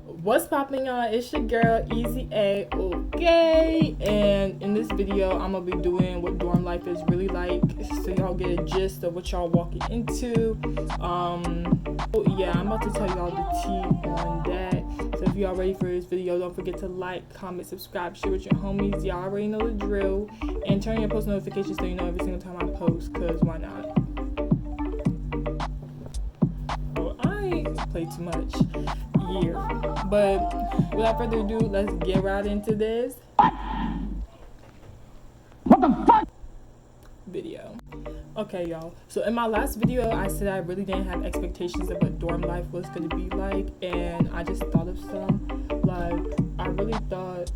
What's popping, y'all? It's your girl Easy A, okay? And in this video, I'm gonna be doing what dorm life is really like, so y'all get a gist of what y'all walking into. Yeah, I'm about to tell y'all the tea on that. So if y'all ready for this video, don't forget to like, comment, subscribe, share with your homies. Y'all already know the drill, and turn your post notifications so you know every single time I post. Cause why not? Oh, I ain't play too much. But without further ado, let's get right into this video. Okay, y'all, so in my last video I said I really didn't have expectations of what dorm life was going to be like, and I just thought of some. Like, I really thought,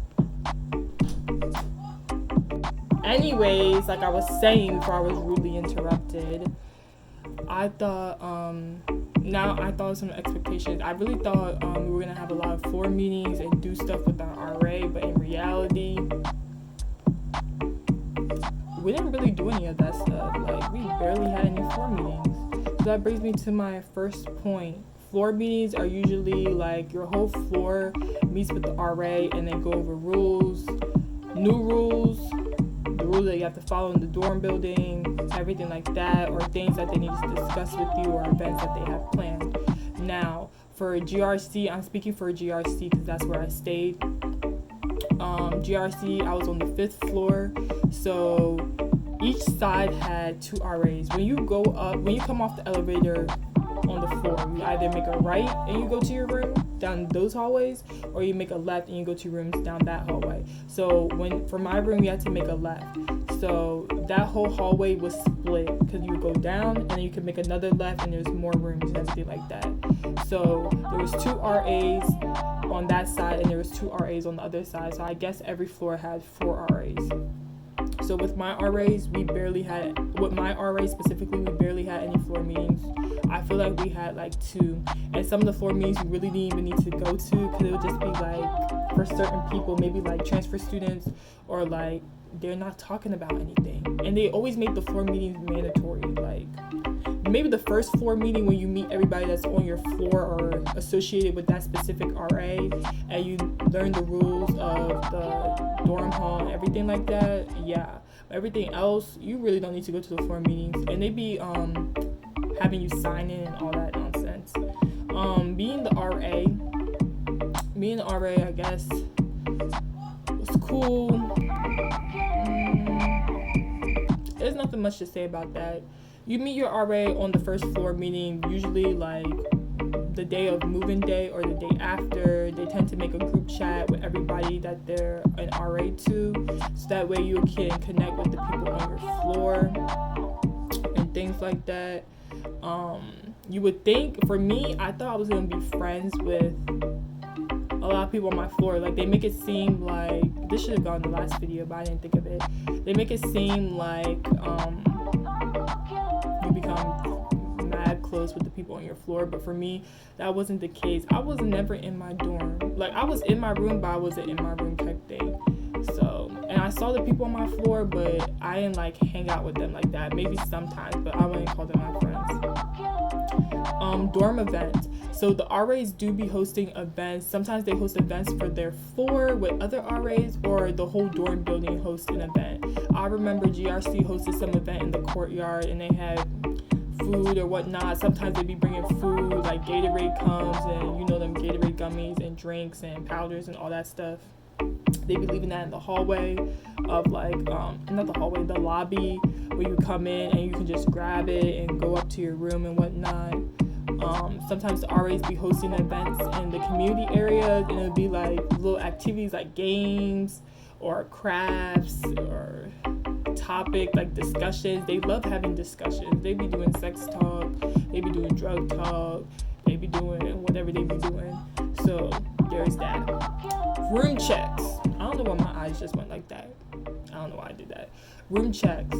anyways, like I was saying before I was rudely interrupted, I thought of some expectations. I really thought we were gonna have a lot of floor meetings and do stuff with our RA, but in reality, we didn't really do any of that stuff. Like, we barely had any floor meetings. So that brings me to my first point. Floor meetings are usually like your whole floor meets with the RA and they go over rules, new rules, the rules that you have to follow in the dorm building, everything like that, or things that they need to discuss with you, or events that they have planned. Now, for GRC, I'm speaking for GRC because that's where I stayed. GRC, I was on the 5th floor, so each side had 2 RAs. When you come off the elevator on the floor, you either make a right and you go to your room down those hallways, or you make a left and you go to rooms down that hallway. So for my room, you had to make a left. So that whole hallway was split because you would go down and then you could make another left and there's more rooms and everything like that. So there was 2 RAs on that side and there was 2 RAs on the other side. So I guess every floor had 4 RAs. So with my RAs, we barely had any floor meetings. I feel like we had like 2, and some of the floor meetings we really didn't even need to go to because it would just be like for certain people, maybe like transfer students, or like they're not talking about anything. And they always make the floor meetings mandatory. Like, maybe the first floor meeting when you meet everybody that's on your floor or associated with that specific RA, and you learn the rules of the dorm hall and everything like that, yeah. Everything else, you really don't need to go to the floor meetings, and they be having you sign in and all that nonsense. Being the RA, I guess, was cool. There's nothing much to say about that. You meet your RA on the first floor meeting, usually like the day of move-in day or the day after. They tend to make a group chat with everybody that they're an RA to, so that way you can connect with the people on your floor and things like that. You would think, for me, I thought I was gonna be friends with a lot of people on my floor. Like, they make it seem like, this should have gone in the last video, but I didn't think of it. They make it seem like you become mad close with the people on your floor, but for me, that wasn't the case. I was never in my dorm. Like, I was in my room, but I wasn't in my room type thing. So, and I saw the people on my floor, but I didn't like hang out with them like that. Maybe sometimes, but I wouldn't call them my friends. Dorm events. So the RAs do be hosting events. Sometimes they host events for their floor with other RAs, or the whole dorm building hosts an event. I remember GRC hosted some event in the courtyard, and they had food or whatnot. Sometimes they be bringing food, like Gatorade comes, and you know them Gatorade gummies and drinks and powders and all that stuff. They be leaving that in the hallway of like, not the hallway, the lobby, where you come in and you can just grab it and go up to your room and whatnot. Sometimes the RAs be hosting events in the community areas, and it'll be like little activities like games or crafts or topic like discussions. They love having discussions. They be doing sex talk, they be doing drug talk, they be doing whatever they be doing. So there's that. Room checks. I don't know why my eyes just went like that. I don't know why I did that. Room checks.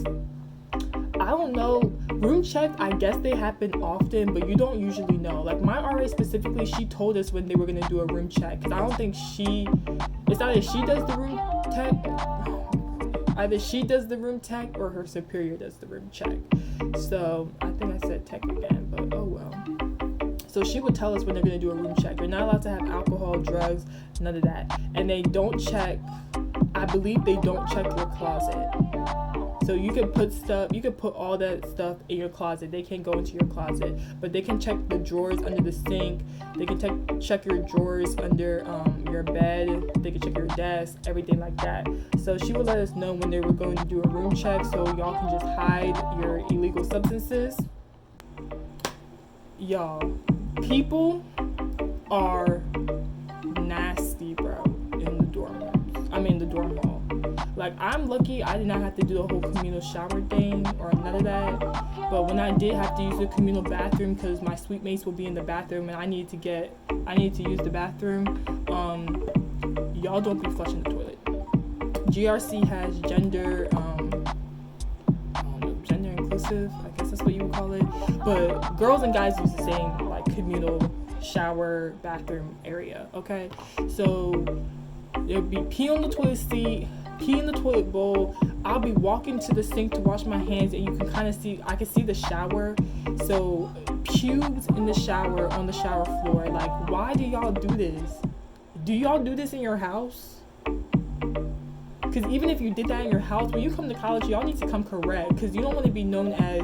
I don't know. Room checks, I guess they happen often, but you don't usually know. Like, my RA specifically, she told us when they were going to do a room check. Because I don't think it's either she does the room check. Either she does the room check or her superior does the room check. So, I think I said tech again, but oh well. So So she would tell us when they're going to do a room check. You're not allowed to have alcohol, drugs, none of that. And they don't check, I believe they don't check your closet. So you can put all that stuff in your closet. They can't go into your closet, but they can check the drawers under the sink. They can check your drawers under your bed. They can check your desk, everything like that. So she would let us know when they were going to do a room check, so y'all can just hide your illegal substances. Y'all, people are nasty, bro, in the dorm rooms. I mean, the dorm hall. Like, I'm lucky I did not have to do the whole communal shower thing or none of that. But when I did have to use the communal bathroom, because my suite mates will be in the bathroom and I need to use the bathroom, y'all don't be flushing the toilet. GRC has gender inclusive, I guess that's what you would call it. But girls and guys use the same, like, communal shower bathroom area, okay? So there'll be pee on the toilet seat, pee in the toilet bowl. I'll be walking to the sink to wash my hands, and you can kind of see, I can see the shower. So pubes in the shower, on the shower floor. Like, why do y'all do this? Do y'all do this in your house? Because even if you did that in your house, when you come to college, y'all need to come correct, because you don't want to be known as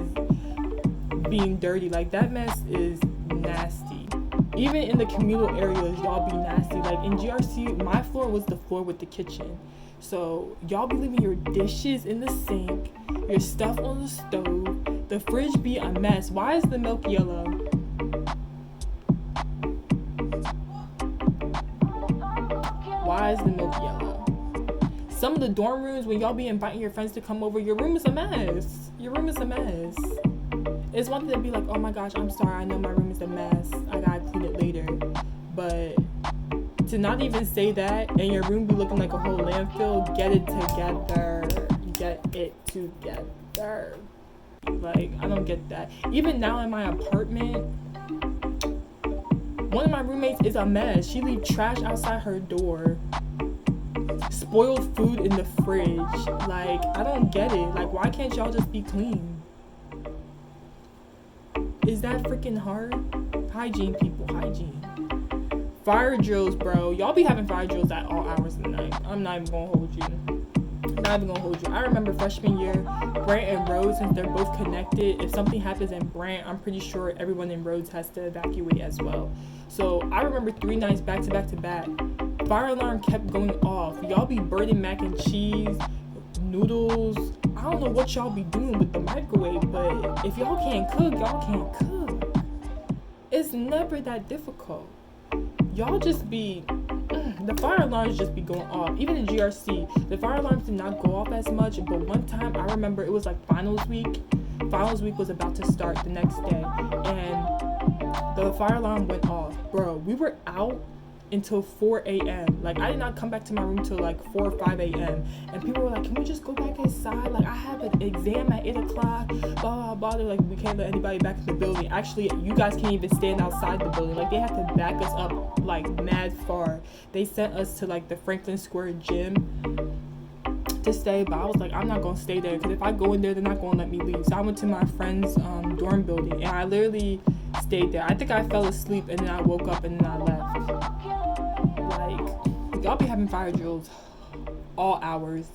being dirty. Like, that mess is nasty. Even in the communal areas, y'all be nasty. Like, in GRC, my floor was the floor with the kitchen. So y'all be leaving your dishes in the sink, your stuff on the stove, the fridge be a mess. Why is the milk yellow? Why is the milk yellow? Some of the dorm rooms, when y'all be inviting your friends to come over, your room is a mess. Your room is a mess. It's one thing to be like, oh my gosh, I'm sorry, I know my room is a mess, I gotta clean it later. But to not even say that and your room be looking like a whole landfill, get it together. Get it together. Like, I don't get that. Even now in my apartment, one of my roommates is a mess. She leaves trash outside her door. Spoiled food in the fridge. Like, I don't get it. Like, why can't y'all just be clean? Is that freaking hard? Hygiene, people, hygiene. Fire drills, bro. Y'all be having fire drills at all hours of the night. I'm not even gonna hold you. I remember freshman year, Brant and Rhodes, since they're both connected, if something happens in Brant, I'm pretty sure everyone in Rhodes has to evacuate as well. So I remember 3 nights back to back. Fire alarm kept going off. Y'all be burning mac and cheese, noodles. I don't know what y'all be doing with the microwave, but if y'all can't cook, y'all can't cook. It's never that difficult. Y'all just be, the fire alarms just be going off. Even in GRC, the fire alarms did not go off as much, but one time I remember it was like finals week. Finals week was about to start the next day, and the fire alarm went off. Bro, we were out until 4 a.m. Like, I did not come back to my room till like 4 or 5 a.m. And people were like, can we just go back inside? Like, I have an exam at 8 o'clock, blah, blah, blah. They're like, we can't let anybody back in the building. Actually, you guys can't even stand outside the building. Like, they had to back us up, like, mad far. They sent us to, like, the Franklin Square gym to stay, but I was like, I'm not gonna stay there, because if I go in there, they're not gonna let me leave. So I went to my friend's dorm building, and I literally stayed there. I think I fell asleep, and then I woke up, and then I left. Like, y'all be having fire drills all hours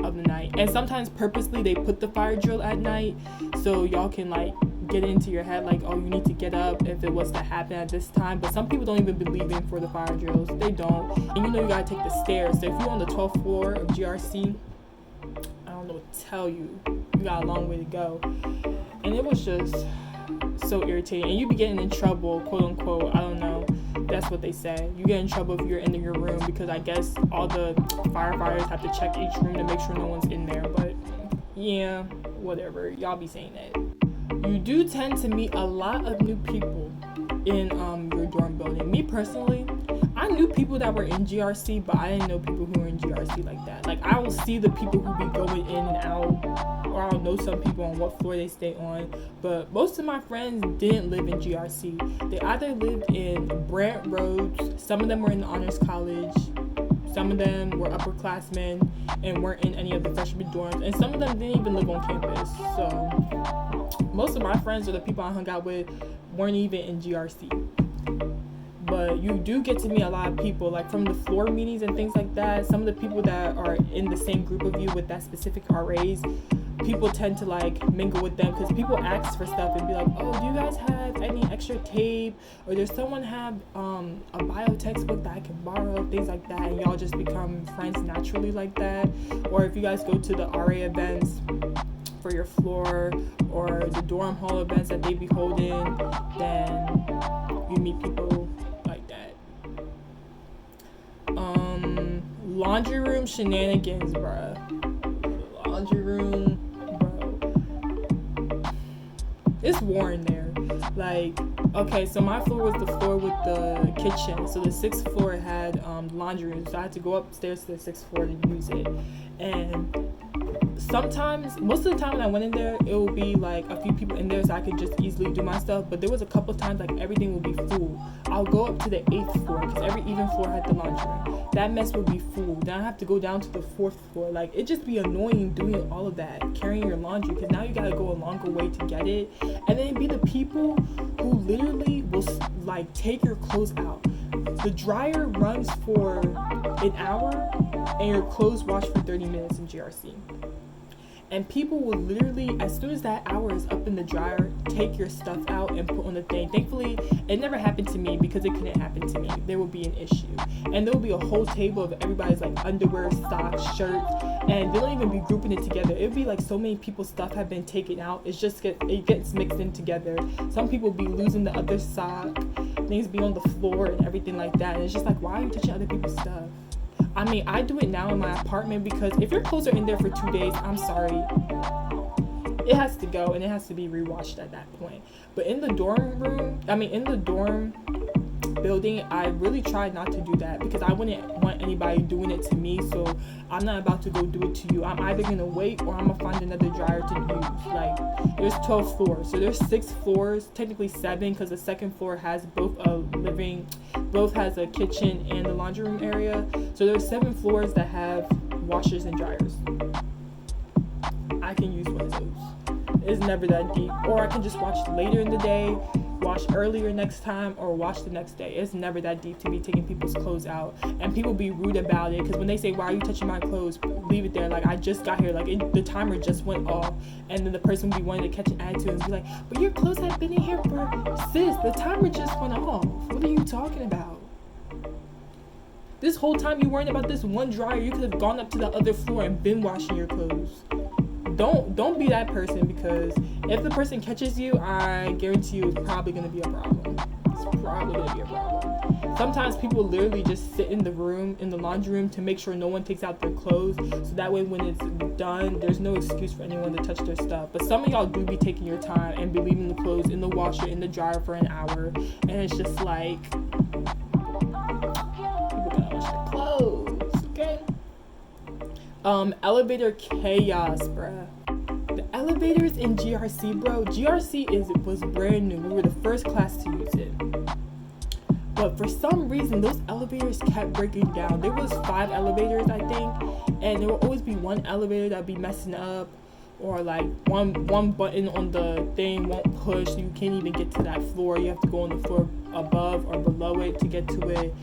of the night, and sometimes purposely they put the fire drill at night so y'all can, like, get into your head, like, oh, you need to get up if it was to happen at this time. But some people don't even believe in for the fire drills. They don't. And you know you gotta take the stairs. So if you're on the 12th floor of GRC, I don't know what to tell you. You got a long way to go. And it was just so irritating. And you be getting in trouble, quote unquote. I don't know. That's what they say. You get in trouble if you're in your room, because I guess all the firefighters have to check each room to make sure no one's in there. But yeah, whatever. Y'all be saying that. You do tend to meet a lot of new people in your dorm building. Me personally, I knew people that were in GRC, but I didn't know people who were in GRC like that. Like, I will see the people who be going in and out, or I'll know some people on what floor they stay on. But most of my friends didn't live in GRC. They either lived in Brant, Rhodes. Some of them were in the honors college. Some of them were upperclassmen and weren't in any of the freshman dorms. And some of them didn't even live on campus. So most of my friends or the people I hung out with weren't even in GRC. But you do get to meet a lot of people, like from the floor meetings and things like that. Some of the people that are in the same group of you with that specific RAs, people tend to like mingle with them because people ask for stuff and be like, oh, do you guys have any extra tape, or does someone have a bio textbook that I can borrow, things like that, and y'all just become friends naturally like that. Or if you guys go to the RA events for your floor or the dorm hall events that they be holding, then you meet people like that. Laundry room shenanigans, bruh. Laundry room, bro. It's war in there. Like, okay, so my floor was the floor with the kitchen. So the 6th floor had laundry room. So I had to go upstairs to the 6th floor to use it. And sometimes, most of the time when I went in there, it would be like a few people in there so I could just easily do my stuff. But there was a couple times like everything would be full. I'll go up to the 8th floor because every even floor had the laundry room. That mess would be full. Then I have to go down to the 4th floor. Like, it just be annoying doing all of that, carrying your laundry, because now you gotta go a longer way to get it. And then it'd be the people who literally will like take your clothes out. The dryer runs for an hour and your clothes wash for 30 minutes in GRC. And people will literally, as soon as that hour is up in the dryer, take your stuff out and put on the thing. Thankfully, it never happened to me because it couldn't happen to me. There will be an issue. And there will be a whole table of everybody's like underwear, socks, shirts, and they don't even be grouping it together. It would be like so many people's stuff have been taken out. It gets mixed in together. Some people be losing the other sock. Things be on the floor and everything like that. And it's just like, why are you touching other people's stuff? I mean, I do it now in my apartment because if your clothes are in there for 2 days, I'm sorry. It has to go and it has to be rewashed at that point. But in the dorm building, I really tried not to do that because I wouldn't want anybody doing it to me. So I'm not about to go do it to you. I'm either going to wait or I'm going to find another dryer to use. Like, there's 12 floors. So there's 6 floors, technically 7, because the 2nd floor has both has a kitchen and a laundry room area. So there's 7 floors that have washers and dryers. I can use one of those. It's never that deep. Or I can just wash later in the day, wash earlier next time, or wash the next day. It's never that deep to be taking people's clothes out. And people be rude about it because when they say, why are you touching my clothes, leave it there. Like, I just got here, like the timer just went off, and then the person would be wanting to catch an attitude and be like, but your clothes have been in here for, sis, the timer just went off. What are you talking about? This whole time you worrying about this one dryer, you could have gone up to the other floor and been washing your clothes. Don't be that person, because if the person catches you, I guarantee you it's probably going to be a problem. It's probably going to be a problem. Sometimes people literally just sit in the laundry room to make sure no one takes out their clothes, so that way when it's done, there's no excuse for anyone to touch their stuff. But some of y'all do be taking your time and be leaving the clothes in the washer, in the dryer for an hour, and it's just like, people gotta wash their clothes, okay? Elevator chaos, bruh. The elevators in GRC, bro. GRC was brand new. We were the first class to use it. But for some reason, those elevators kept breaking down. There was 5 elevators, I think, and there will always be one elevator that'd be messing up, or like one button on the thing won't push. You can't even get to that floor. You have to go on the floor above or below it to get to it.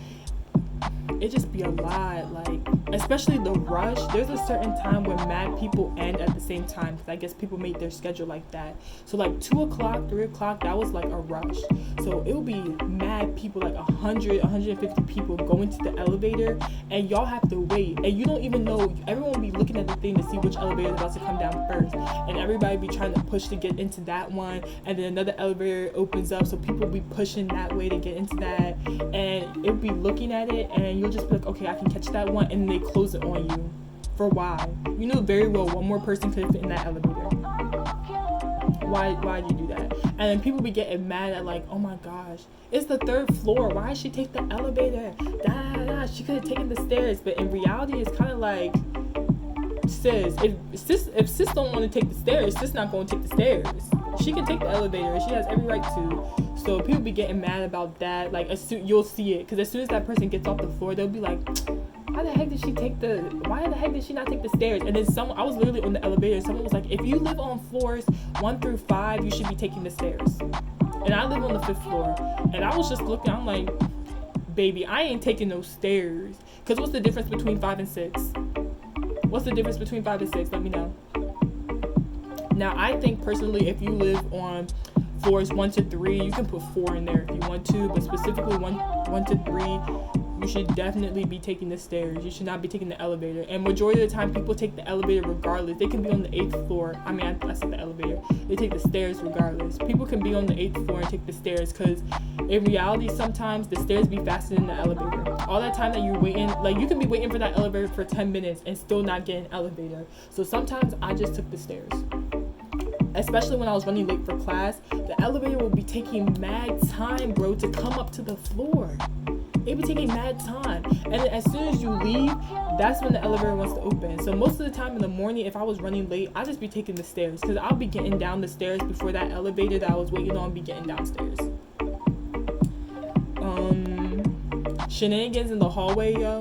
It just be a lot, like, especially the rush. There's a certain time when mad people end at the same time, because I guess people make their schedule like that. So like 2 o'clock, 3 o'clock, that was like a rush. So it would be mad people, like 100, 150 people going to the elevator, and y'all have to wait. And you don't even know, everyone will be looking at the thing to see which elevator is about to come down first. And everybody be trying to push to get into that one, and then another elevator opens up, so people will be pushing that way to get into that. And it'll be looking at it, and you'll just be like, okay, I can catch that one, and they close it on you. For why? You know very well one more person could fit in that elevator. Why'd you do that? And then people be getting mad at, like, oh my gosh, it's the 3rd floor. Why did she take the elevator? She could have taken the stairs. But in reality, it's kind of like, sis, if sis don't want to take the stairs, sis not going to take the stairs. She can take the elevator. She has every right to. So people be getting mad about that. Like, you'll see it, because as soon as that person gets off the floor, they'll be like, why the heck did she not take the stairs? And then I was literally on the elevator, and someone was like, if you live on floors 1 through 5, you should be taking the stairs. And I live on the 5th floor. And I was just looking, I'm like, baby, I ain't taking those stairs. Because what's the difference between 5 and 6? What's the difference between 5 and 6? Let me know. Now, I think personally, if you live on floors 1 to 3, you can put 4 in there if you want to, but specifically 1 to 3, you should definitely be taking the stairs. You should not be taking the elevator. And majority of the time, people take the elevator regardless. They can be on the 8th floor. I mean, I said the elevator. They take the stairs regardless. People can be on the 8th floor and take the stairs, because in reality, sometimes the stairs be faster than the elevator. All that time that you're waiting, like, you can be waiting for that elevator for 10 minutes and still not get an elevator. So sometimes I just took the stairs. Especially when I was running late for class, the elevator will be taking mad time, bro, to come up to the floor. It be taking mad time. And then as soon as you leave, that's when the elevator wants to open. So most of the time in the morning, if I was running late, I'd just be taking the stairs, because I'll be getting down the stairs before that elevator that I was waiting on be getting downstairs. Shenanigans in the hallway, yo.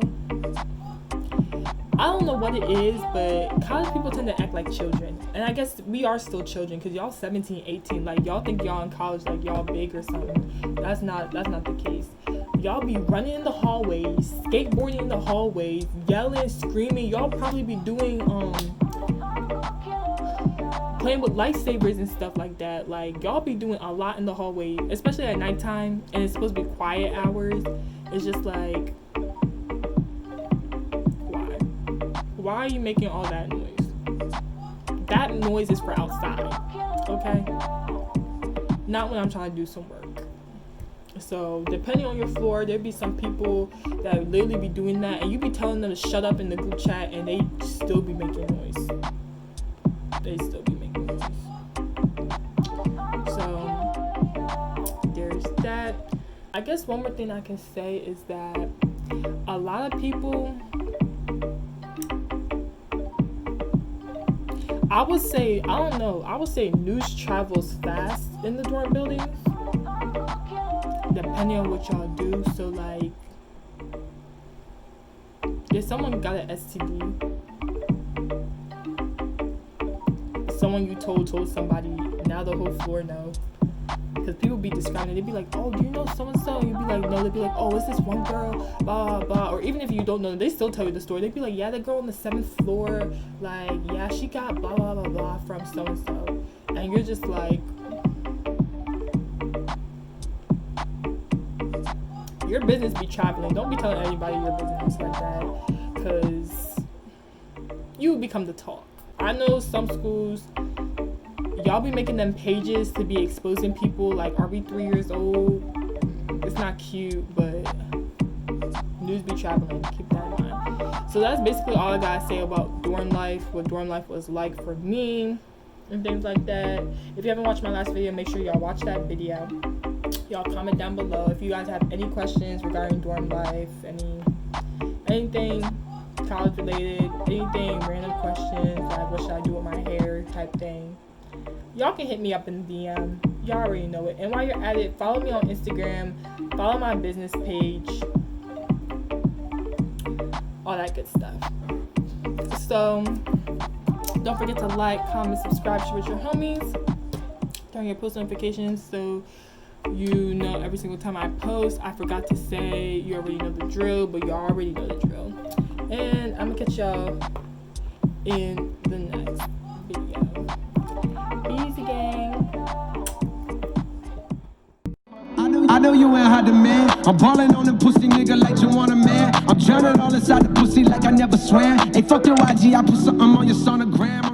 I don't know what it is, but college people tend to act like children. And I guess we are still children, because y'all 17, 18. Like, y'all think y'all in college like y'all big or something. That's not the case. Y'all be running in the hallways, skateboarding in the hallways, yelling, screaming. Y'all probably be doing playing with lifesavers and stuff like that. Like, y'all be doing a lot in the hallway, especially at nighttime, and it's supposed to be quiet hours. It's just like, why are you making all that noise? That noise is for outside, okay? Not when I'm trying to do some work. So depending on your floor, there'd be some people that literally be doing that, and you be telling them to shut up in the group chat, and they still be making noise. They still be making noise. So there's that. I guess one more thing I can say is that a lot of people, I would say news travels fast in the dorm buildings, depending on what y'all do. So, like, if someone got an STD, someone you told somebody, now the whole floor knows. Because people be describing it, they'd be like, oh, do you know so-and-so? And you'd be like, no. They'd be like, oh, it's this one girl, blah, blah, blah. Or even if you don't know them, they still tell you the story. They'd be like, yeah, the girl on the 7th floor, like, yeah, she got blah, blah, blah, blah from so-and-so. And you're just like, your business be traveling. Don't be telling anybody your business like that, because you become the talk. I know some schools, y'all be making them pages to be exposing people, like, are we 3 years old? It's not cute, but news be traveling. Keep that in mind. So that's basically all I gotta say about dorm life, what dorm life was like for me, and things like that. If you haven't watched my last video, make sure y'all watch that video. Y'all comment down below if you guys have any questions regarding dorm life, anything college related, anything random questions, like what should I do with my hair type thing. Y'all can hit me up in the DM. Y'all already know it. And while you're at it, follow me on Instagram, follow my business page, all that good stuff. So don't forget to like, comment, subscribe, share with your homies, turn your post notifications so you know every single time I post. I forgot to say, you already know the drill, but you already know the drill. And I'm gonna catch y'all in the next video. Easy gang. I know you ain't hot demand. I'm ballin' on them pussy nigga like you want a man. I'm drowning all inside the pussy like I never swam. Hey, fuck your IG, I put something on your sonogram.